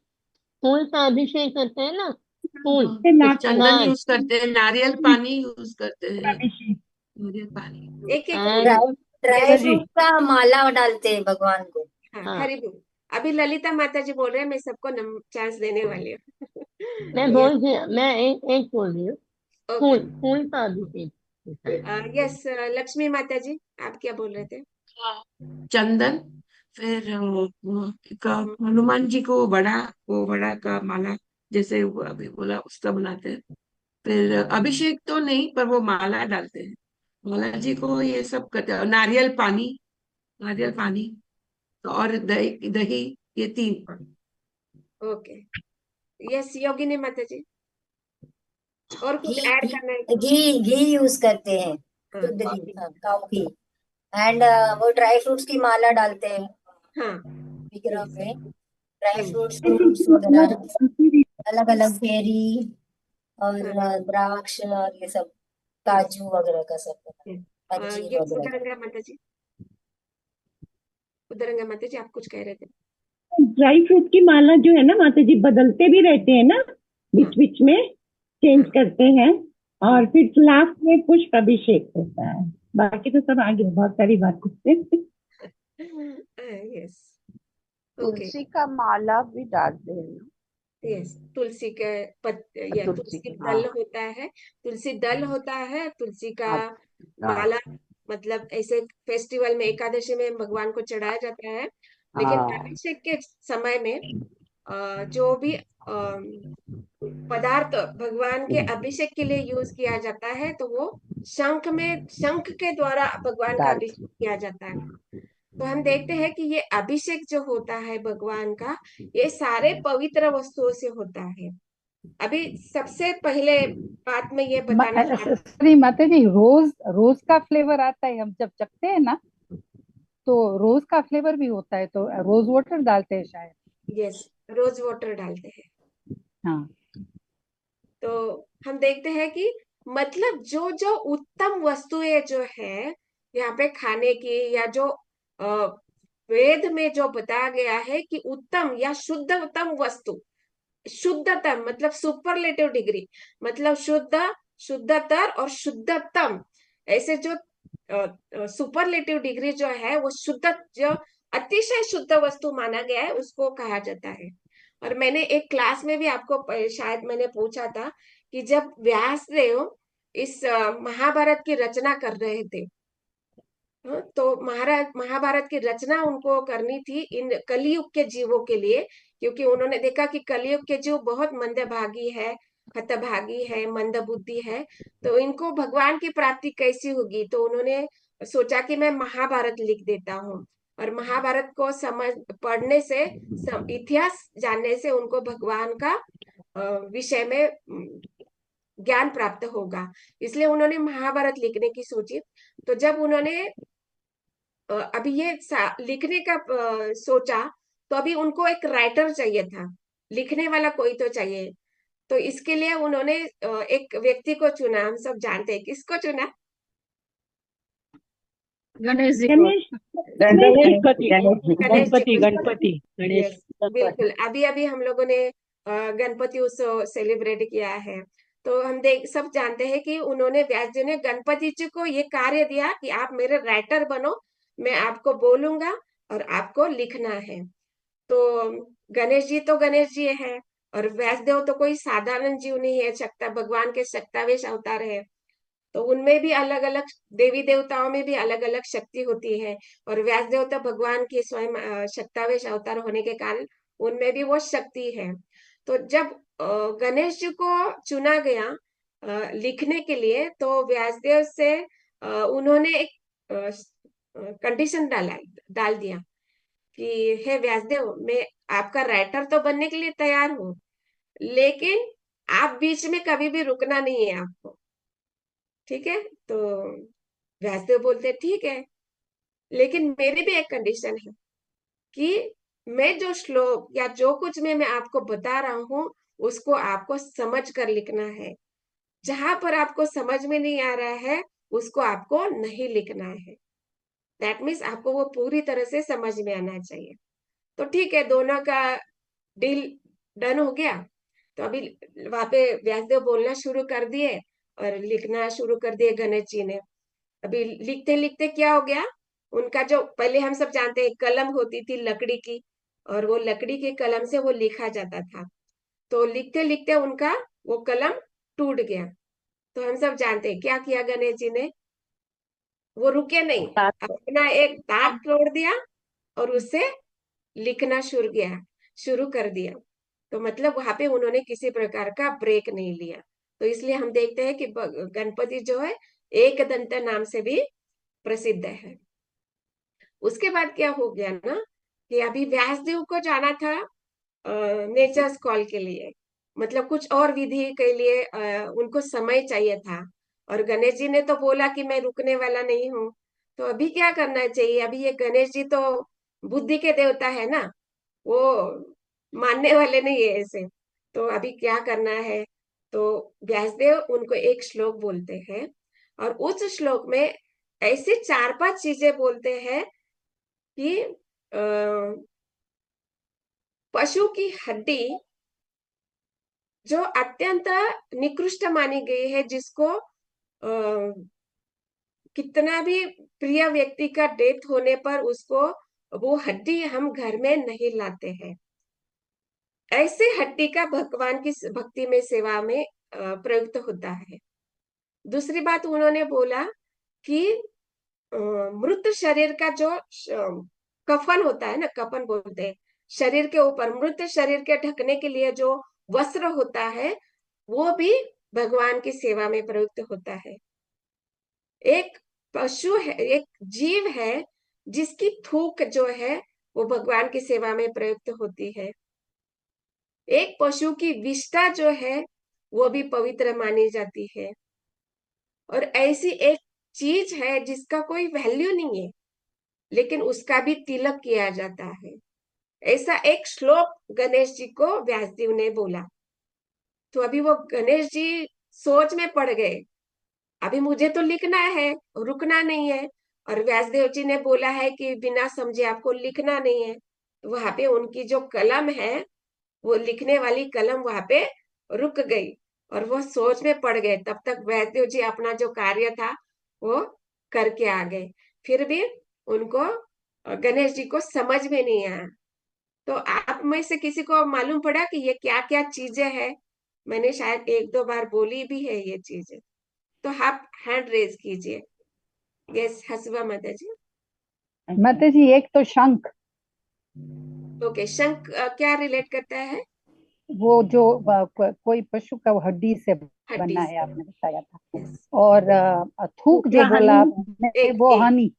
फूल का अभिषेक करते हैं ना, फूल। हाँ, तो नाक को चंदन हाँ, यूज करते हैं, नारियल पानी यूज करते हैं, अभिषेक। नारियल पानी। एक एक हाँ, मिनट। Dry dry yes. जी, फ्रूट का माला डालते हैं भगवान को। हाँ, हाँ। हरी बोल। अभी ललिता माता जी बोल रहे हैं, मैं सबको चांस देने वाली हूँ। यस। मैं एक एक बोल रही हूँ, ओके। फूल फूल का अभिषेक होता है। यस, लक्ष्मी माता जी, आप क्या बोल रहे थे? हाँ, चंदन, फिर एक हनुमान जी को बड़ा, वो बड़ा का माला, जैसे वो अभी बोला उसका बनाते हैं। फिर अभिषेक तो नहीं, पर वो माला डालते हैं, माला जी को ये सब करते हैं। और नारियल पानी, नारियल पानी, तो और दही दही, ये तीन। ओके। यस, योगिनी माता जी, और घी कुछ ऐड घी करना है क्या? घी घी यूज करते हैं, हाँ। शुद्ध घी, हाँ, काऊ घी। एंड वो ड्राई फ्रूट्स की माला डालते हैं हाँ। विग्रह यस। पे, ड्राई हम्म। फ्रूट्स, फ्रूट्स वगैरह, अलग अलग बेरी और हाँ। द्राक्ष और ये सब, यस। काजू वगैरह का सब, यस। अंजीर ये वगैरह का। उदरंगा माता जी, उदरंगा माता जी, आप कुछ कह रहे थे? ड्राई फ्रूट की माला जो है ना माता जी, बदलते भी रहते हैं ना, हाँ। बीच बीच में चेंज हाँ। करते हैं। हाँ। और फिर लास्ट में पुष्प अभिषेक होता है। बाकी तो सब आगे बहुत सारी बात करते हैं। यस। ओके। तुलसी का माला भी डालते हैं ना? यस, तुलसी के या तुलसी तुलसी हाँ, दल होता है, तुलसी दल होता है, तुलसी का हाँ, माला, हाँ, मतलब ऐसे फेस्टिवल में, एकादशी में भगवान को चढ़ाया जाता है। लेकिन हाँ, अभिषेक के समय में जो भी पदार्थ भगवान के अभिषेक के लिए यूज किया जाता है, तो वो शंख के द्वारा भगवान का डाल, अभिषेक किया जाता है। तो हम देखते हैं कि ये अभिषेक जो होता है भगवान का, ये सारे पवित्र वस्तुओं से होता है। अभी सबसे पहले बात में ये बताना चाहती सॉरी माता जी, रोज रोज का फ्लेवर आता है, हम जब चखते हैं ना तो रोज का फ्लेवर भी होता है, तो रोज वाटर डालते हैं शायद। हूँ। यस, रोज वाटर डालते हैं। हाँ। तो हम देखते हैं कि मतलब जो जो उत्तम वस्तुएं जो है यहाँ पे खाने की, या जो वेद में जो बताया गया है कि उत्तम या शुद्धतम वस्तु, शुद्धतम मतलब सुपरलेटिव डिग्री, मतलब शुद्ध, शुद्धतर और शुद्धतम, ऐसे जो सुपरलेटिव डिग्री जो है वो शुद्ध, जो अतिशय शुद्ध वस्तु माना गया है, उसको कहा जाता है। और मैंने एक क्लास में भी आपको शायद मैंने पूछा था कि जब व्यासदेव इस महाभारत की रचना कर रहे थे, तो महाभारत की रचना उनको करनी थी इन कलयुग के जीवों के लिए, क्योंकि उन्होंने देखा कि कलयुग के जो बहुत मंदभागी है, हतभागी है, मंद बुद्धि है, तो इनको भगवान की प्राप्ति कैसी होगी। तो उन्होंने सोचा कि मैं महाभारत लिख देता हूँ, और महाभारत को समझ पढ़ने से, इतिहास जानने से उनको भगवान का विषय में ज्ञान प्राप्त होगा। इसलिए उन्होंने महाभारत लिखने की सोची। तो जब उन्होंने अभी ये लिखने का सोचा, तो अभी उनको एक राइटर चाहिए था, लिखने वाला कोई तो चाहिए। तो इसके लिए उन्होंने एक व्यक्ति को चुना। हम सब जानते हैं किसको चुना। गणेश जी को। गणेश गणपति गणेश जी गणपति को। गणपति गणेश यस, बिल्कुल। अभी अभी हम लोगों ने गणपति उत्सव सेलिब्रेट किया है। तो हम सब जानते हैं कि उन्होंने, व्यास जी ने गणपति जी को ये कार्य दिया कि आप मेरे राइटर बनो, मैं आपको बोलूंगा और आपको लिखना है। तो गणेश जी तो गणेश जी है, और व्यासदेव तो कोई साधारण जीव नहीं है, शक्ता भगवान के शक्तावेश अवतार है। तो उनमें भी अलग अलग, देवी देवताओं में भी अलग अलग शक्ति होती है, और व्यास देव तो भगवान के स्वयं शक्तावेश अवतार होने के कारण उनमें भी वो शक्ति है। तो जब गणेश जी को चुना गया लिखने के लिए, तो व्यासदेव से उन्होंने एक कंडीशन डाल दिया कि हे व्यासदेव, मैं आपका राइटर तो बनने के लिए तैयार हूँ, लेकिन आप बीच में कभी भी रुकना नहीं है आपको, ठीक है। तो व्यासदेव बोलते ठीक है, लेकिन मेरी भी एक कंडीशन है कि मैं जो श्लोक या जो कुछ मैं आपको बता रहा हूँ, उसको आपको समझ कर लिखना है। जहां पर आपको समझ में नहीं आ रहा है, उसको आपको नहीं लिखना है। दैट मीन्स आपको वो पूरी तरह से समझ में आना चाहिए। तो ठीक है, दोनों का डील डन हो गया। तो अभी वहां पे व्यासदेव बोलना शुरू कर दिए और लिखना शुरू कर दिए गणेश जी ने। अभी लिखते लिखते क्या हो गया, उनका जो पहले हम सब जानते हैं कलम होती थी लकड़ी की, और वो लकड़ी के कलम से वो लिखा जाता था। तो लिखते लिखते उनका वो कलम टूट गया। तो हम सब जानते हैं क्या किया गणेश जी ने। वो रुके नहीं, अपना एक दांत तोड़ दिया और उससे लिखना शुरू कर दिया। तो मतलब वहां पे उन्होंने किसी प्रकार का ब्रेक नहीं लिया। तो इसलिए हम देखते हैं कि गणपति जो है एक दंत नाम से भी प्रसिद्ध है। उसके बाद क्या हो गया ना, कि अभी व्यासदेव को जाना था नेचर्स कॉल के लिए, मतलब कुछ और विधि के लिए उनको समय चाहिए था। और गणेश जी ने तो बोला कि मैं रुकने वाला नहीं हूँ। तो अभी क्या करना चाहिए, अभी ये गणेश जी तो बुद्धि के देवता है ना, वो मानने वाले नहीं है ऐसे। तो अभी क्या करना है, तो व्यासदेव उनको एक श्लोक बोलते हैं, और उस श्लोक में ऐसे 4-5 चीजें बोलते हैं कि पशु की हड्डी जो अत्यंत निकृष्ट मानी गई है, जिसको कितना भी प्रिय व्यक्ति का डेथ होने पर उसको वो हड्डी हम घर में नहीं लाते हैं, ऐसे हड्डी का भगवान की भक्ति में सेवा में प्रयुक्त होता है। दूसरी बात उन्होंने बोला कि मृत शरीर का जो कफन होता है ना, कफन बोलते हैं, शरीर के ऊपर मृत शरीर के ढकने के लिए जो वस्त्र होता है, वो भी भगवान की सेवा में प्रयुक्त होता है। एक पशु है, एक जीव है जिसकी थूक जो है वो भगवान की सेवा में प्रयुक्त होती है। एक पशु की विष्ठा जो है वो भी पवित्र मानी जाती है। और ऐसी एक चीज है जिसका कोई वैल्यू नहीं है, लेकिन उसका भी तिलक किया जाता है। ऐसा एक श्लोक गणेश जी को व्यासदेव ने बोला। तो अभी वो गणेश जी सोच में पड़ गए, अभी मुझे तो लिखना है, रुकना नहीं है, और व्यासदेव जी ने बोला है कि बिना समझे आपको लिखना नहीं है। तो वहां पे उनकी जो कलम है, वो लिखने वाली कलम वहां पे रुक गई, और वो सोच में पड़ गए। तब तक वैद्य जी अपना जो कार्य था वो करके आ गए। फिर भी उनको गणेश जी को समझ में नहीं आया। तो आप में से किसी को मालूम पड़ा कि ये क्या क्या चीजें हैं? मैंने शायद 1-2 बार बोली भी है ये चीजें। तो आप हैंड रेज कीजिए। यस, हसबा माता जी। माता जी, एक तो शंख, ओके, शंख क्या रिलेट करता है? वो जो कोई पशु का वो हड्डी से हड्डी बना है, से। आपने बताया था। यस। और थूक जो क्या बोला हनी? आपने, एक वो एक हनी।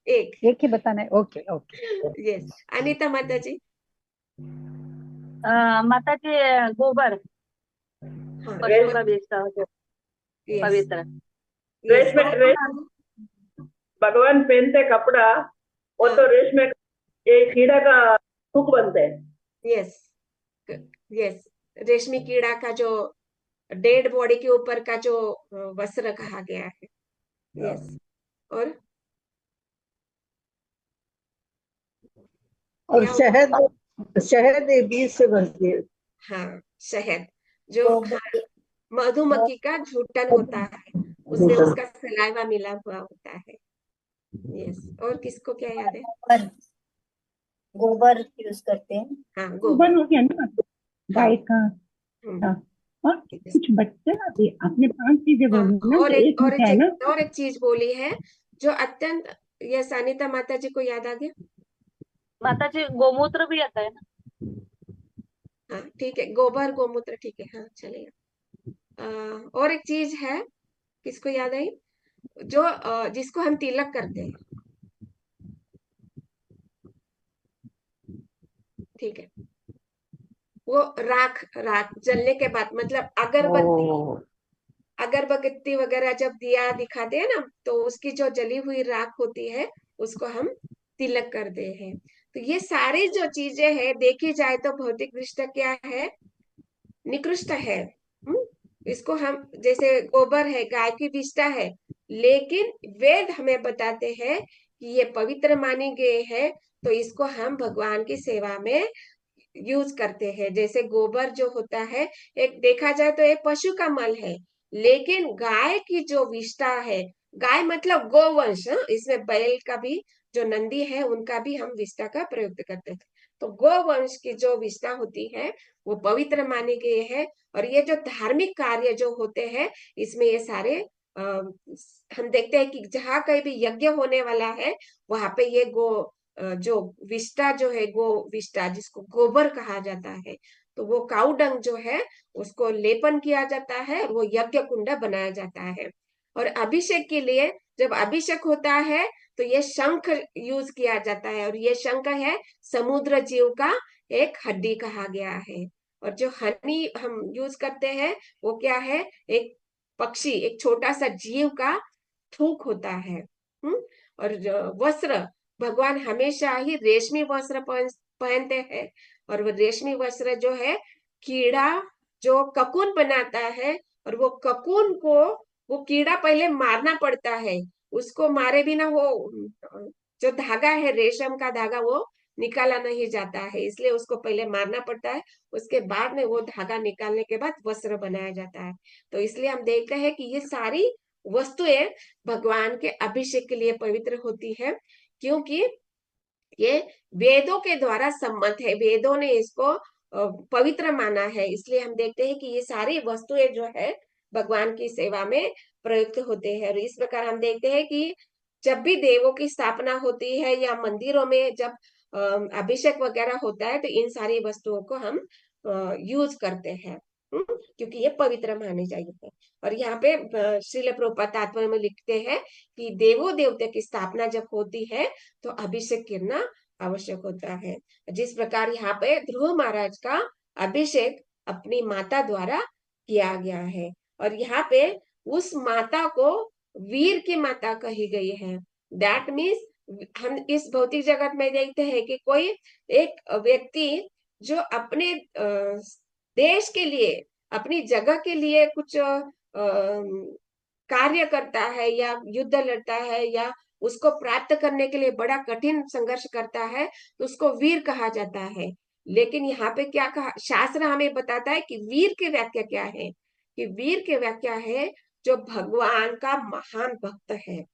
एक एक ही बताना है, ओके ओके। यस। अनीता माता जी। माता जी, गोबर, हाँ, पशु का बीजता हो जो यस पवित्र। यस। रेशमे भगवान पहनते कपड़ा, वो हाँ, तो रेशमे ये कीड़ा का थूक बनते हैं। Yes yes. रेशमी कीड़ा का जो डेड बॉडी के ऊपर का जो वस्त्र कहा गया है। यस। और और क्या हुआ? शहद, शहद ये बीज से बनती है। हाँ, शहद जो, हाँ, मधुमक्खी का झूठन होता है, उसमें उसका सलाइवा मिला हुआ होता है। यस। और किसको क्या याद है? गोबर, गोबर यूज करते हैं। हाँ, गोबर गोबर। हो गया ना, हाँ। गाय का। हाँ। और yes। कुछ बच्चे अभी आपने 5 चीजें हाँ, बोली ना, और तो एक एक और क्या एक है ना, और एक चीज बोली है जो अत्यंत, यस, अनीता माता जी को याद आ गया? माता जी, गोमूत्र भी आता है ना। हाँ, ठीक है, गोबर गोमूत्र, ठीक है, हाँ, चलेगा। और एक चीज है, किसको याद आई? जो जिसको हम तिलक करते हैं, ठीक है, वो राख, राख जलने के बाद, मतलब अगरबत्ती, ओ, अगरबत्ती वगैरह जब दिया दिखाते हैं ना, तो उसकी जो जली हुई राख होती है, उसको हम तिलक करते हैं। तो ये सारी जो चीजें हैं, देखी जाए तो भौतिक दृष्टि क्या है, निकृष्ट है। हम्म? इसको हम, जैसे गोबर है, गाय की विष्ठा है, लेकिन वेद हमें बताते हैं कि ये पवित्र मानी गए है, तो इसको हम भगवान की सेवा में यूज करते हैं। जैसे गोबर जो होता है, एक देखा जाए तो एक पशु का मल है, लेकिन गाय की जो विष्ठा है, गाय मतलब गोवंश, हाँ, इसमें बैल का भी, जो नंदी है उनका भी हम विष्ठा का प्रयोग करते हैं। तो गोवंश की जो विष्ठा होती है, वो पवित्र मानी गई है। और ये जो धार्मिक कार्य जो होते हैं, इसमें ये सारे हम देखते हैं कि जहाँ कहीं भी यज्ञ होने वाला है, वहां पे ये जो विष्ठा जो है, गो विष्ठा जिसको गोबर कहा जाता है, तो वो काउ डंग जो है, उसको लेपन किया जाता है और वो यज्ञ कुंड बनाया जाता है। और अभिषेक के लिए जब अभिषेक होता है, तो ये शंख यूज किया जाता है, और ये शंख है समुद्र जीव का एक हड्डी कहा गया है। और जो हनी हम यूज करते हैं, वो क्या है, एक पक्षी, एक छोटा सा जीव का थूक होता है। और वस्त्र, भगवान हमेशा ही रेशमी वस्त्र पहनते हैं। और वो रेशमी वस्त्र जो है, कीड़ा जो ककून बनाता है, और वो ककून को, वो कीड़ा पहले मारना पड़ता है, उसको मारे बिना वो जो धागा है, रेशम का धागा, वो निकाला नहीं जाता है, इसलिए उसको पहले मारना पड़ता है। उसके बाद में वो धागा निकालने के बाद वस्त्र बनाया जाता है। तो इसलिए हम देखते हैं कि ये सारी वस्तुएं भगवान के अभिषेक के लिए पवित्र होती है, क्योंकि ये वेदों के द्वारा सम्मत है, वेदों ने इसको पवित्र माना है। इसलिए हम देखते हैं कि ये सारी वस्तुएं जो है, भगवान की सेवा में प्रयुक्त होते हैं। और इस प्रकार हम देखते हैं कि जब भी देवों की स्थापना होती है, या मंदिरों में जब अभिषेक वगैरह होता है, तो इन सारी वस्तुओं को हम यूज करते हैं, क्योंकि ये पवित्र माने जाइए। और यहाँ पे श्रील प्रभुपाद तात्पर्य में लिखते हैं कि देवों देवते की स्थापना जब होती है, तो अभिषेक करना आवश्यक होता है। जिस प्रकार यहाँ पे ध्रुव महाराज का अभिषेक अपनी माता द्वारा किया गया है, और यहाँ पे उस माता को वीर की माता कही गई है। दैट मीन्स, हम इस भौतिक जगत में देखते हैं कि कोई एक व्यक्ति जो अपने देश के लिए, अपनी जगह के लिए कुछ कार्य करता है, या युद्ध लड़ता है, या उसको प्राप्त करने के लिए बड़ा कठिन संघर्ष करता है, तो उसको वीर कहा जाता है। लेकिन यहाँ पे क्या कहा, शास्त्र हमें बताता है कि वीर की व्याख्या क्या है, कि वीर की व्याख्या है जो भगवान का महान भक्त है,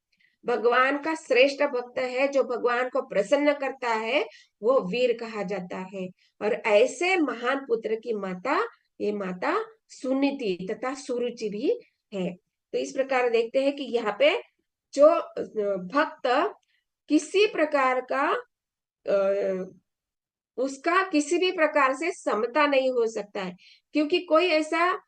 भगवान का श्रेष्ठ भक्त है, जो भगवान को प्रसन्न करता है, वो वीर कहा जाता है। और ऐसे महान पुत्र की माता, ये माता सुनीति तथा सुरुचि भी है। तो इस प्रकार देखते हैं कि यहाँ पे जो भक्त किसी प्रकार का उसका किसी भी प्रकार से समता नहीं हो सकता है, क्योंकि कोई ऐसा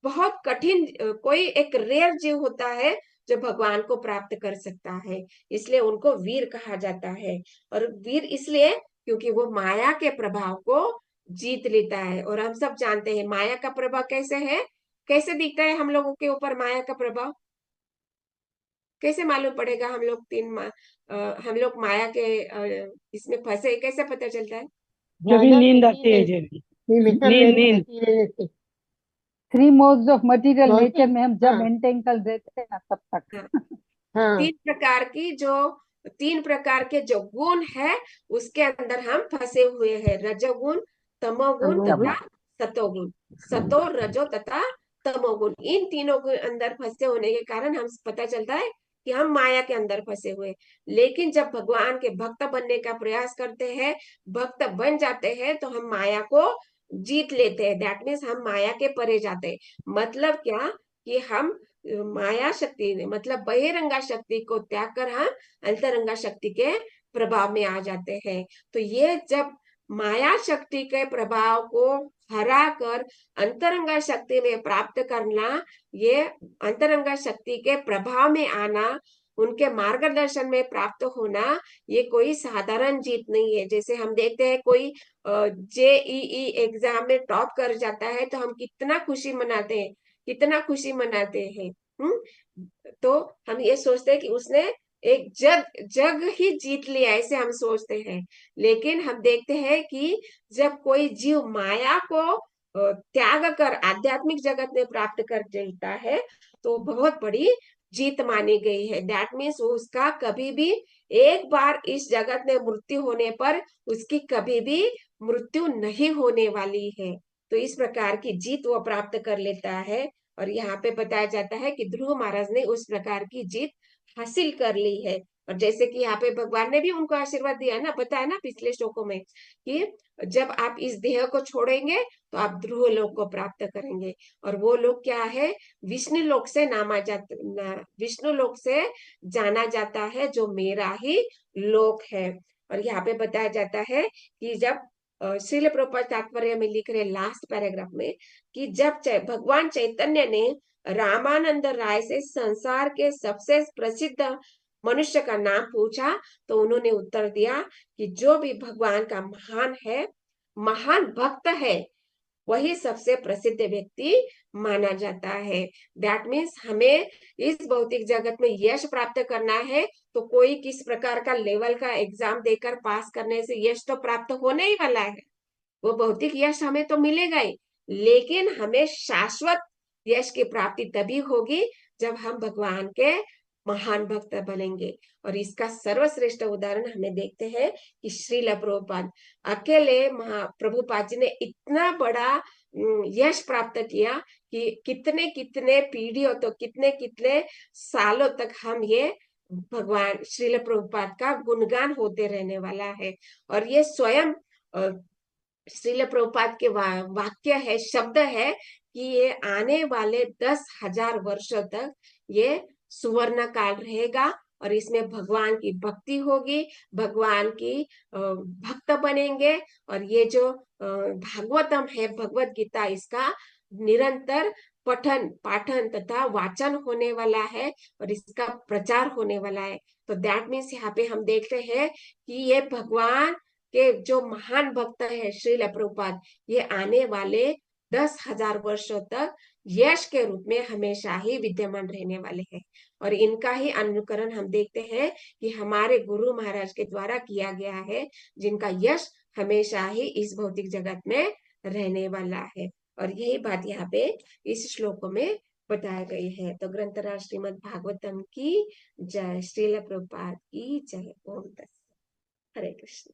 बहुत कठिन कोई एक रेयर जीव होता है जो भगवान को प्राप्त कर सकता है, इसलिए उनको वीर कहा जाता है। और वीर इसलिए क्योंकि वो माया के प्रभाव को जीत लेता है। और हम सब जानते हैं माया का प्रभाव कैसे है, कैसे दिखता है हम लोगों के ऊपर माया का प्रभाव, कैसे मालूम पड़ेगा हम लोग हम लोग माया के इसमें फंसे, कैसे पता चलता है? जब भी ज्यादा नींद बिजी आती है, रहती, जब हमेशा नींद नींद मेडिटेशन रहने से। 3 मोड्स ऑफ मटेरियल बहुत नेचर ही, में हम जब हाँ एंटेंगल रहते हैं ना तब तक। हाँ, हाँ तीन प्रकार के जो गुण है उसके अंदर हम फंसे हुए हैं, रजोगुण, तमोगुण तथा तमोगुण। सतोगुण। सतो, रजो तथा तमोगुण, इन तीनों के अंदर फंसे होने के कारण हम पता चलता है कि हम माया के अंदर फंसे हुए। लेकिन जब भगवान के भक्त बनने का प्रयास करते हैं, भक्त बन जाते हैं, तो हम माया को जीत लेते हैं। दैट मीन्स हम माया के परे जाते हैं। मतलब क्या कि हम माया शक्ति मतलब बहिरंगा शक्ति को त्याग कर हम अंतरंगा शक्ति के प्रभाव में आ जाते हैं। तो ये जब माया शक्ति के प्रभाव को हरा कर अंतरंगा शक्ति में प्राप्त करना, ये अंतरंगा शक्ति के प्रभाव में आना, उनके मार्गदर्शन में प्राप्त होना, ये कोई साधारण जीत नहीं है। जैसे हम देखते हैं कोई जेईई एग्जाम में टॉप कर जाता है तो हम कितना खुशी मनाते हैं, कितना खुशी मनाते हैं। तो हम ये सोचते हैं कि उसने एक जग जग ही जीत लिया, ऐसे हम सोचते हैं। लेकिन हम देखते हैं कि जब कोई जीव माया को त्याग कर आध्यात्मिक जगत में प्राप्त कर लेता है तो बहुत बड़ी जीत मानी गई है। दैट मीन्स उसका कभी भी एक बार इस जगत में मृत्यु होने पर उसकी कभी भी मृत्यु नहीं होने वाली है। तो इस प्रकार की जीत वो प्राप्त कर लेता है। और यहाँ पे बताया जाता है कि ध्रुव महाराज ने उस प्रकार की जीत हासिल कर ली है। और जैसे कि यहाँ पे भगवान ने भी उनको आशीर्वाद दिया ना, बताया ना पिछले श्लोकों में कि जब आप इस देह को छोड़ेंगे तो आप ध्रुव लोक को प्राप्त करेंगे। और वो लोग क्या है, विष्णु लोक से विष्णु लोक से जाना जाता है, जो मेरा ही लोक है। और यहाँ पे बताया जाता है कि जब श्रील प्रभुपाद तात्पर्य में लिख रहे लास्ट पैराग्राफ में कि जब भगवान चैतन्य ने रामानंद राय से संसार के सबसे प्रसिद्ध मनुष्य का नाम पूछा तो उन्होंने उत्तर दिया कि जो भी भगवान का महान है, महान भक्त है, वही सबसे प्रसिद्ध व्यक्ति माना जाता है। दैट मीन्स हमें इस भौतिक जगत में यश प्राप्त करना है तो कोई किस प्रकार का लेवल का एग्जाम देकर पास करने से यश तो प्राप्त होने ही वाला है, वो भौतिक यश हमें तो मिलेगा ही, लेकिन हमें शाश्वत यश की प्राप्ति तभी होगी जब हम भगवान के महान भक्त बनेंगे। और इसका सर्वश्रेष्ठ उदाहरण हमें देखते हैं कि श्रील प्रभुपाद अकेले प्रभुपाद जी ने इतना बड़ा यश प्राप्त किया कि कितने कितने पीढ़ियों तो कितने कितने सालों तक हम ये भगवान श्रील प्रभुपाद का गुणगान होते रहने वाला है। और ये स्वयं श्रील प्रभुपाद के वाक्य है, शब्द है कि ये आने वाले 10,000 वर्षों तक ये सुवर्ण काल रहेगा और इसमें भगवान की भक्ति होगी, भगवान की भक्त बनेंगे। और ये जो भागवतम है, भगवत गीता, इसका निरंतर पठन पाठन तथा वाचन होने वाला है और इसका प्रचार होने वाला है। तो दैट मीन्स यहाँ पे हम देखते हैं कि ये भगवान के जो महान भक्त है श्रील प्रभुपाद, ये आने वाले 10,000 वर्षों तक यश के रूप में हमेशा ही विद्यमान रहने वाले हैं। और इनका ही अनुकरण हम देखते हैं कि हमारे गुरु महाराज के द्वारा किया गया है, जिनका यश हमेशा ही इस भौतिक जगत में रहने वाला है। और यही बात यहाँ पे इस श्लोक में बताया गई है। तो ग्रंथराज श्रीमद् भागवतम की जय, श्रील प्रभुपाद की जय। ओम तत्सत। हरे कृष्ण।